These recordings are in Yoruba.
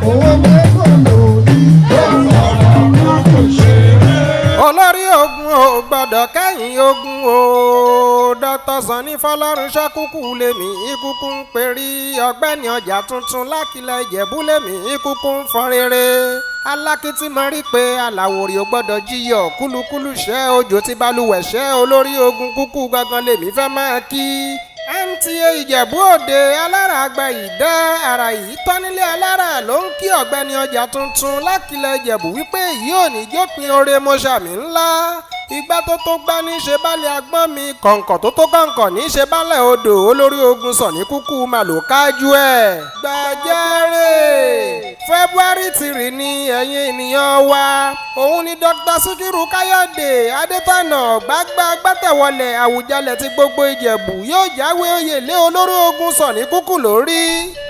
owó mẹ́kọ̀ọ́ lórí ọ̀rọ̀ kò ṣe é. olórí ogun ò gbọ́dọ̀ kẹ́yìn ogun o Dr. Sunny Fọlọ́runṣọ́ kúkú lèmi ìkúkú ń perí ọ̀gbẹ́ni ọjà tuntun lákìlẹ̀ Ìjẹ̀bú lèmi ìkúkú ń fọn rere alákìtì mọ rí pé aláwòrì ò gbọ́dọ̀ jíyọ̀ kúlukúlu ṣẹ́ òjò tí balùwẹ̀ ṣẹ́ olórí ogun kúkú gangan lèmi fẹ́ máa kí. MTA Ìjẹ̀bú Òde alára àgbà ìdá ara yìí tán nílé alára ló ń kí ọ̀gbẹ́ni ọjà tuntun lákìlẹ̀ Ìjẹ̀bú wípé yìí ò ní jópin oore mọ́ṣámì ńlá ìgbà tó tó gbá ní ṣe bálẹ̀ agbọ́n mi kọ̀ǹkọ̀ tó tó kọ̀ǹkọ̀ ní ṣe bálẹ̀ odò olórí ogun Sunny kúkú mà ló kájú ẹ̀. gbàjẹ́rẹ́ February 3 ni ẹ̀yin ènìyàn wa òun ni Dr. Síkírù Káyọ̀dé Adétọ̀nà gbàgbà gbàtẹ̀wọlẹ̀ Àwùjalẹ̀ ti gbogbo Ìjẹ̀bú yóò jáwé oyè lé olórí ogun Sunny kúkú lórí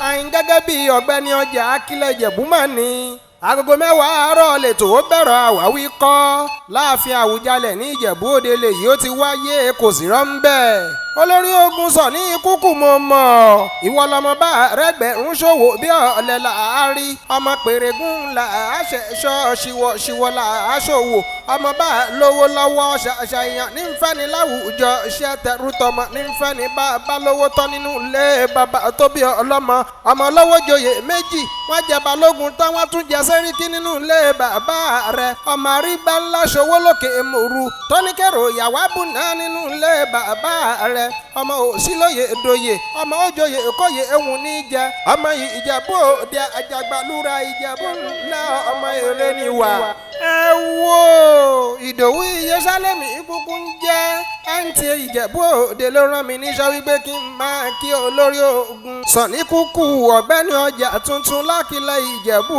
àyìn gẹ́gẹ́ bí ọ̀gbẹ́ni ọjà akílẹ̀ Ìjẹ̀bú mà ní. agogo 10 àárọ̀ lètò ó bẹ̀rẹ̀ àwáwí kọ́ láàfin Àwùjalẹ̀ ní Ìjẹ̀bú Òde lèyí ó ti wáyé kò sí rọ́ńbẹ́ olórí ogun Sunny kúkú mo mọ̀ ìwọ lọmọ bá rẹ́gbẹ̀rún ṣòwò bí ọ̀lẹ́ là á rí ọmọ pèrègùn là á ṣẹ̀ṣọ́ ṣìwọ̀ là á ṣòwò ọmọ bá lówó lọ́wọ́ ṣàṣàyàn nífẹ̀ẹ́ni láwùjọ iṣẹ́ tẹrú tọmọ nífẹ̀ẹ́ni bá lówó tán nínú ilé bàbá tó bí ọlọ́mọ ọmọ lọ́wọ́ joyè méjì wọ́n jẹ balógun tán wọ́n tún jẹ sẹ́ríkì nínú ilé bàbá rẹ̀ ọmọ àrígbá ńlá ṣòwò lókè mòru tóníkèrò ìyàwó àbùnà nínú ilé bàbá rẹ̀ ọmọ òsínlóye dòye ọmọ òjòyè kóye ehun ní jẹ ọmọ Ìjẹ̀bú Òde àjàgbàlúra Ìjẹ̀bú ńlá ọmọ èrè ni wà. ẹ wo Ìdòwú Iyèsálẹ́mì kúkú ń jẹ́ MTA Ìjẹ̀bú Òde ló rán mi níṣẹ́ wípé kí n máa kí olórí ogun Sunny kúkú ọ̀gbẹ́ni ọjà tuntun lákìlẹ̀ Ìjẹ̀bú